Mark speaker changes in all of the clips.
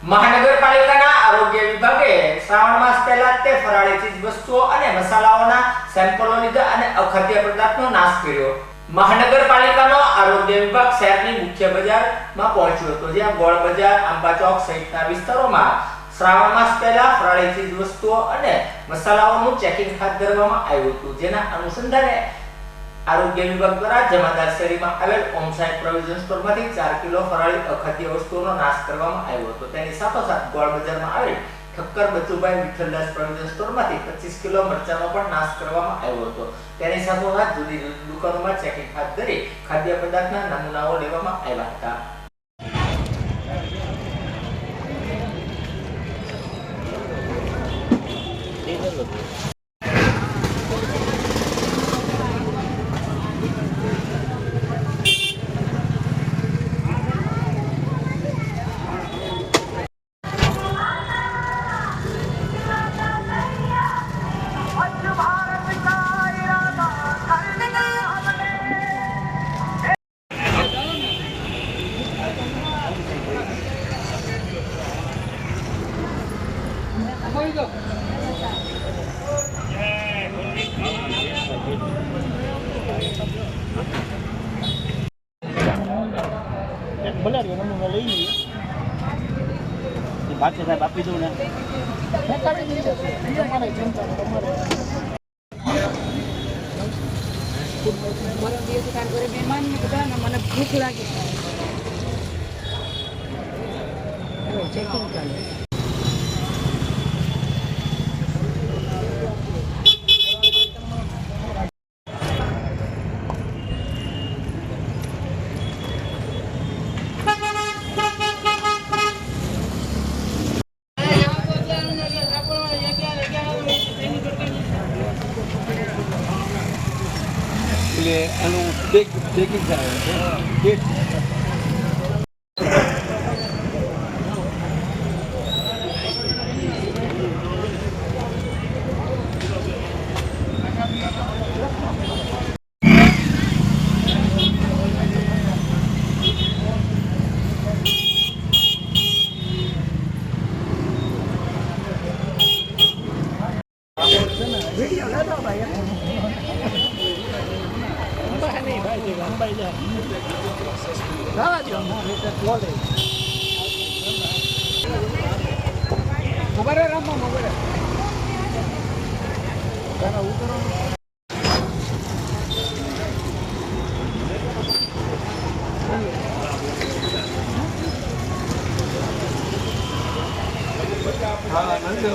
Speaker 1: મહાનગરપાલિકાના આરોગ્ય વિભાગે શ્રાવણ માસ પહેલા તે ફરાળી ચીજ વસ્તુઓ અને મસાલાઓના સેમ્પલો લીધા અને અખાદ્ય પદાર્થનો નાશ કર્યો। મહાનગરપાલિકાનો આરોગ્ય વિભાગ શહેરની મુખ્ય બજારમાં પહોંચ્યો હતો, જ્યાં ગોળ બજાર, આંબા ચોક સહિતના વિસ્તારોમાં શ્રાવણ માસ પહેલા ફરાળી ચીજ વસ્તુઓ અને મસાલાઓનું ચેકિંગ હાથ ધરવામાં આવ્યું હતું। જેના અનુસંધાને આરોગ્ય વિભાગ દ્વારા જમાદાર શેરીમાં આવેલ ઓમ સાઈ પ્રોવિઝન સ્ટોરમાંથી 4 કિલો ફરાળી અખાદ્ય વસ્તુઓનો નાશ કરવામાં આવ્યો હતો। તેની સાથોસાથ ગોળ બજારમાં આવેલ ઠક્કર બચુભાઈ વિઠ્ઠલદાસ પ્રોવિઝન સ્ટોરમાંથી 25 કિલો મરચાનો પણ નાશ કરવામાં આવ્યો હતો। તેની સાથોસાથ જુદી જુદી દુકાનોમાં ચેકિંગ હાથ ધરી ખાદ્ય પદાર્થના નમૂનાઓ લેવામાં આવ્યા હતા।
Speaker 2: ભલે નમૂનો લઈ લઈએ બાકી સાહેબ આપી દઉં ને તમારે ચિંતા તમારે
Speaker 3: મહેમાન બધા મને ભૂખ લાગી ચેકિંગ ચાલે।
Speaker 2: આનું ચેકિંગ થાય વિડીયો લેતો ભાઈ અંબાઈ જાય જવા દો ખબર રામમાં ખબર તારા ઉતરો હા નંદો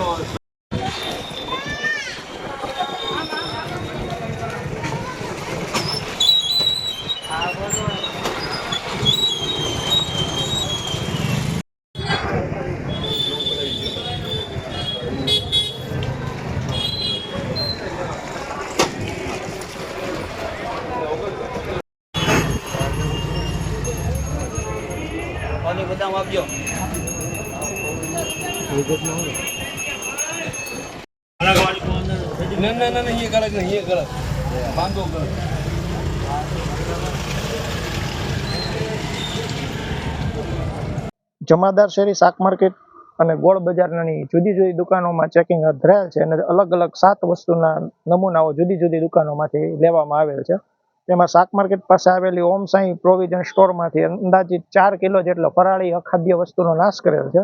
Speaker 2: બધા આપજો ના ये गलत नहीं ये गलत बांधो गलत।
Speaker 4: જમાદાર શેરી શાક માર્કેટ અને ગોળ બજારની જુદી જુદી દુકાનોમાં ચેકિંગ હાથ ધરાયેલ છે અને અલગ અલગ 7 વસ્તુના નમૂનાઓ જુદી જુદી દુકાનોમાંથી લેવામાં આવેલ છે। તેમાં શાક માર્કેટ પાસે આવેલી ઓમ સાઈ પ્રોવિઝન સ્ટોરમાંથી અંદાજિત 4 કિલો જેટલો ફરાળી અખાદ્ય વસ્તુનો નાશ કરેલ છે,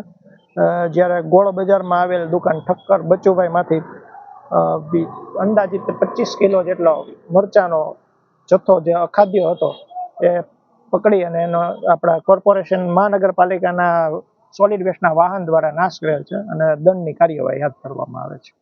Speaker 4: જ્યારે ગોળ બજારમાં આવેલ દુકાન ઠક્કર બચુભાઈમાંથી અંદાજિત 25 કિલો જેટલો મરચાનો જથ્થો જે અખાદ્ય હતો એ પકડી અને એનો આપણા કોર્પોરેશન મહાનગરપાલિકાના સોલિડ વેસ્ટના વાહન દ્વારા નાશ કરેલ છે અને દંડની કાર્યવાહી હાથ ધરવામાં આવે છે।